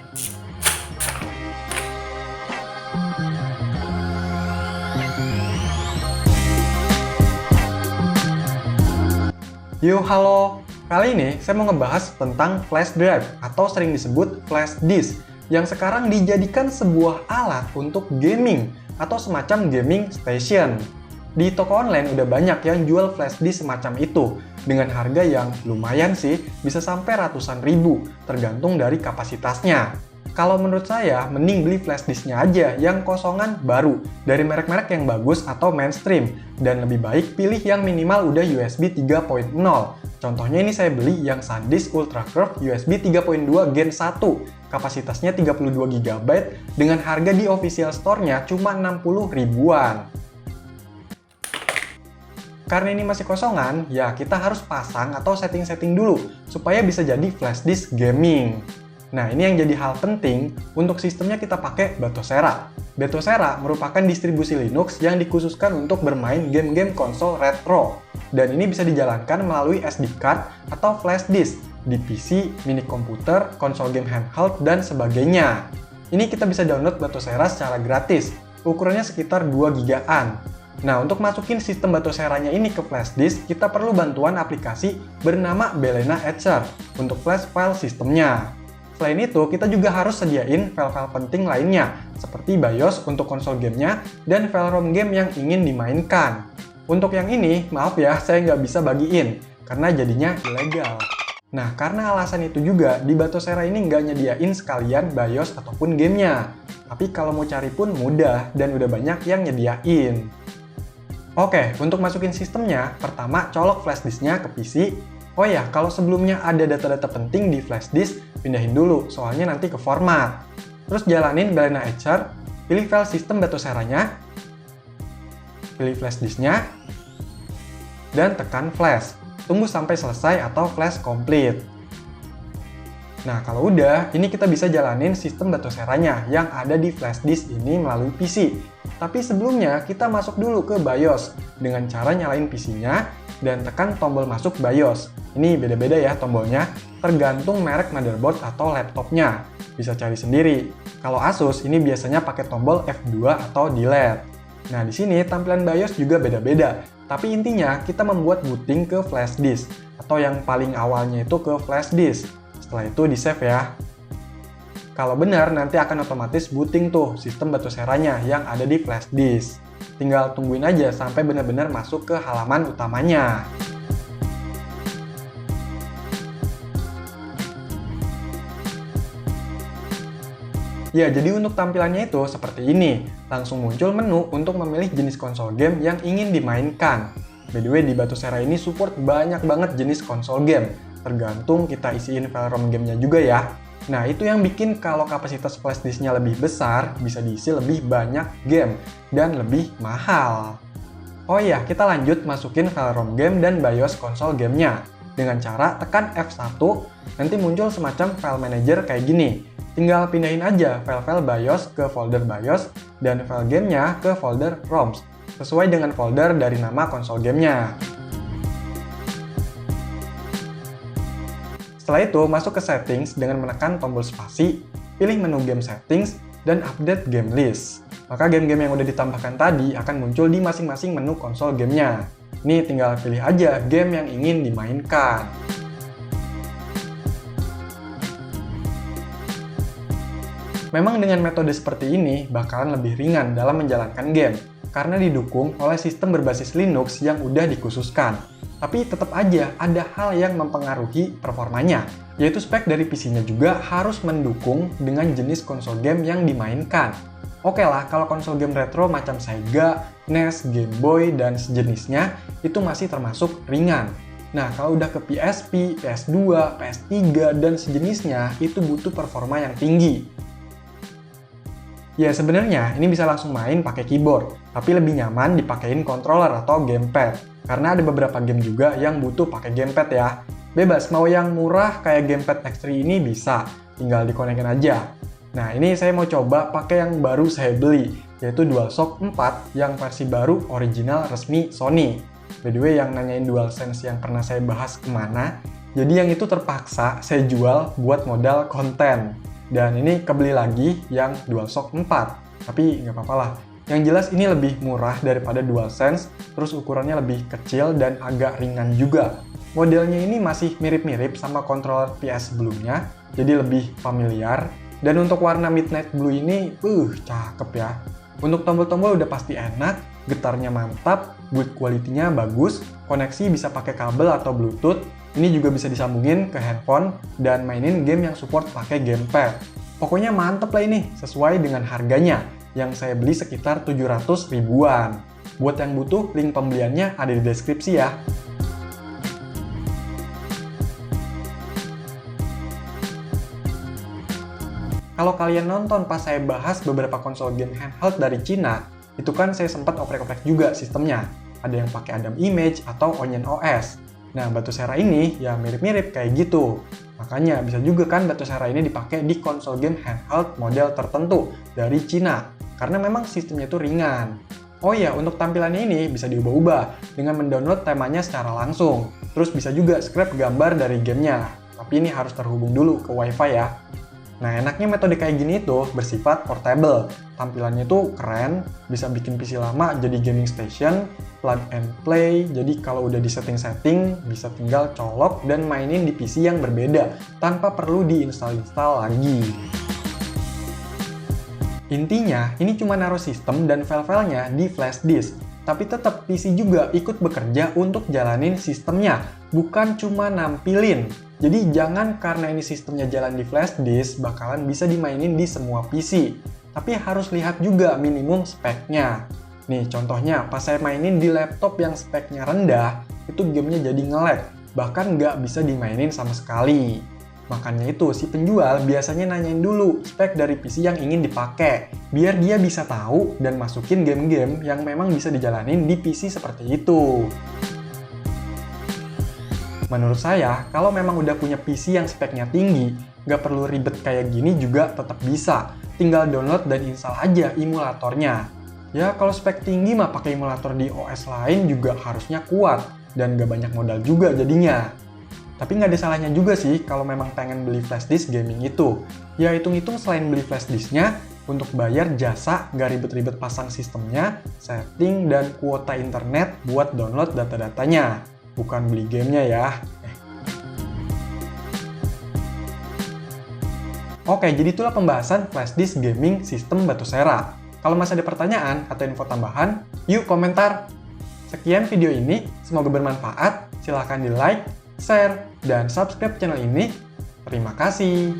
Yo, halo! Kali ini saya mau ngebahas tentang flash drive atau sering disebut flash disk yang sekarang dijadikan sebuah alat untuk gaming atau semacam gaming station. Di toko online udah banyak yang jual flash disk semacam itu dengan harga yang lumayan sih, bisa sampai ratusan ribu tergantung dari kapasitasnya. Kalau menurut saya, mending beli flash disknya aja yang kosongan baru dari merek-merek yang bagus atau mainstream, dan lebih baik pilih yang minimal udah USB 3.0. Contohnya ini saya beli yang SanDisk Ultra Curve USB 3.2 Gen 1, kapasitasnya 32 GB dengan harga di official store-nya cuma 60 ribuan. Karena ini masih kosongan, ya kita harus pasang atau setting-setting dulu supaya bisa jadi flash disk gaming. Nah, ini yang jadi hal penting, untuk sistemnya kita pakai Batocera. Batocera merupakan distribusi Linux yang dikhususkan untuk bermain game-game konsol retro. Dan ini bisa dijalankan melalui SD card atau flash disk di PC, mini komputer, konsol game handheld, dan sebagainya. Ini kita bisa download Batocera secara gratis, ukurannya sekitar 2 GB-an. Nah, untuk masukin sistem Batoceranya ini ke flash disk, kita perlu bantuan aplikasi bernama Balena Etcher untuk flash file sistemnya. Selain itu, kita juga harus sediain file-file penting lainnya, seperti BIOS untuk konsol gamenya dan file ROM game yang ingin dimainkan. Untuk yang ini, maaf ya, saya nggak bisa bagiin, karena jadinya ilegal. Nah, karena alasan itu juga, di Batocera ini nggak nyediain sekalian BIOS ataupun gamenya. Tapi kalau mau cari pun mudah, dan udah banyak yang nyediain. Oke, untuk masukin sistemnya, pertama colok flash disknya ke PC. Oh ya, kalau sebelumnya ada data-data penting di flash disk, pindahin dulu, soalnya nanti ke format. Terus jalanin Balena Etcher, pilih file sistem Batoceranya, pilih flash disknya, dan tekan flash. Tunggu sampai selesai atau flash complete. Nah, kalau udah, ini kita bisa jalanin sistem Batoceranya yang ada di flash disk ini melalui PC. Tapi sebelumnya, kita masuk dulu ke BIOS dengan cara nyalain PC-nya dan tekan tombol masuk BIOS. Ini beda-beda ya tombolnya, tergantung merek motherboard atau laptopnya. Bisa cari sendiri. Kalau Asus, ini biasanya pakai tombol F2 atau delete. Nah, di sini tampilan BIOS juga beda-beda. Tapi intinya, kita membuat booting ke flash disk, atau yang paling awalnya itu ke flash disk. Setelah itu di-save ya. Kalau benar, nanti akan otomatis booting tuh sistem Batoceranya yang ada di flash disk. Tinggal tungguin aja sampai benar-benar masuk ke halaman utamanya. Ya, jadi untuk tampilannya itu seperti ini. Langsung muncul menu untuk memilih jenis konsol game yang ingin dimainkan. By the way, di Batocera ini support banyak banget jenis konsol game. Tergantung kita isiin file ROM gamenya juga ya. Nah, itu yang bikin kalau kapasitas flash disknya lebih besar, bisa diisi lebih banyak game dan lebih mahal. Oh iya, kita lanjut masukin file ROM game dan BIOS konsol gamenya. Dengan cara tekan F1, nanti muncul semacam file manager kayak gini. Tinggal pindahin aja file-file BIOS ke folder BIOS dan file gamenya ke folder ROMs, sesuai dengan folder dari nama konsol gamenya. Setelah itu, masuk ke settings dengan menekan tombol spasi, pilih menu game settings, dan update game list. Maka game-game yang udah ditambahkan tadi akan muncul di masing-masing menu konsol gamenya. Ini tinggal pilih aja game yang ingin dimainkan. Memang dengan metode seperti ini bakalan lebih ringan dalam menjalankan game, karena didukung oleh sistem berbasis Linux yang udah dikhususkan. Tapi tetap aja ada hal yang mempengaruhi performanya, yaitu spek dari PC-nya juga harus mendukung dengan jenis konsol game yang dimainkan. Oke lah, kalau konsol game retro macam Sega, NES, Game Boy, dan sejenisnya itu masih termasuk ringan. Nah, kalau udah ke PSP, PS2, PS3, dan sejenisnya itu butuh performa yang tinggi. Ya sebenarnya ini bisa langsung main pakai keyboard, tapi lebih nyaman dipakein controller atau gamepad. Karena ada beberapa game juga yang butuh pakai gamepad ya. Bebas, mau yang murah kayak gamepad X3 ini bisa, tinggal dikonekin aja. Nah, ini saya mau coba pakai yang baru saya beli, yaitu DualShock 4 yang versi baru original resmi Sony. By the way, yang nanyain DualSense yang pernah saya bahas kemana, jadi yang itu terpaksa saya jual buat modal konten. Dan ini kebeli lagi yang DualShock 4, tapi nggak apa-apa lah. Yang jelas ini lebih murah daripada DualSense, terus ukurannya lebih kecil dan agak ringan juga. Modelnya ini masih mirip-mirip sama controller PS sebelumnya, jadi lebih familiar. Dan untuk warna Midnight Blue ini, cakep ya. Untuk tombol-tombol udah pasti enak, getarnya mantap, build quality-nya bagus, koneksi bisa pakai kabel atau Bluetooth, ini juga bisa disambungin ke handphone, dan mainin game yang support pakai gamepad. Pokoknya mantep lah ini, sesuai dengan harganya, yang saya beli sekitar 700 ribuan. Buat yang butuh, link pembeliannya ada di deskripsi ya. Kalau kalian nonton pas saya bahas beberapa konsol game handheld dari Cina, itu kan saya sempat oprek-oprek juga sistemnya. Ada yang pakai Adam Image atau Onion OS. Nah, Batocera ini ya mirip-mirip kayak gitu. Makanya bisa juga kan Batocera ini dipakai di konsol game handheld model tertentu dari Cina. Karena memang sistemnya itu ringan. Oh iya, untuk tampilannya ini bisa diubah-ubah dengan mendownload temanya secara langsung. Terus bisa juga scrap gambar dari gamenya. Tapi ini harus terhubung dulu ke WiFi ya. Nah, enaknya metode kayak gini itu bersifat portable. Tampilannya itu keren, bisa bikin PC lama jadi gaming station, plug and play, jadi kalau udah di setting-setting, bisa tinggal colok dan mainin di PC yang berbeda, tanpa perlu diinstal-install lagi. Intinya, ini cuma naruh sistem dan file-filenya di flash disk, tapi tetap PC juga ikut bekerja untuk jalanin sistemnya, bukan cuma nampilin. Jadi jangan karena ini sistemnya jalan di flash disk bakalan bisa dimainin di semua PC. Tapi harus lihat juga minimum speknya. Nih contohnya pas saya mainin di laptop yang speknya rendah, itu gamenya jadi nge-lag, bahkan nggak bisa dimainin sama sekali. Makanya itu si penjual biasanya nanyain dulu spek dari PC yang ingin dipakai, biar dia bisa tahu dan masukin game-game yang memang bisa dijalanin di PC seperti itu. Menurut saya, kalau memang udah punya PC yang speknya tinggi, nggak perlu ribet kayak gini juga tetap bisa. Tinggal download dan install aja emulatornya. Ya, kalau spek tinggi mah pakai emulator di OS lain juga harusnya kuat, dan nggak banyak modal juga jadinya. Tapi nggak ada salahnya juga sih kalau memang pengen beli flash disk gaming itu. Ya, hitung-hitung selain beli flash disknya, untuk bayar jasa nggak ribet-ribet pasang sistemnya, setting, dan kuota internet buat download data-datanya. Bukan beli gamenya ya. Oke, jadi itulah pembahasan flash disk gaming sistem Batocera. Kalau masih ada pertanyaan atau info tambahan, yuk komentar. Sekian video ini, semoga bermanfaat. Silahkan di like, share, dan subscribe channel ini. Terima kasih.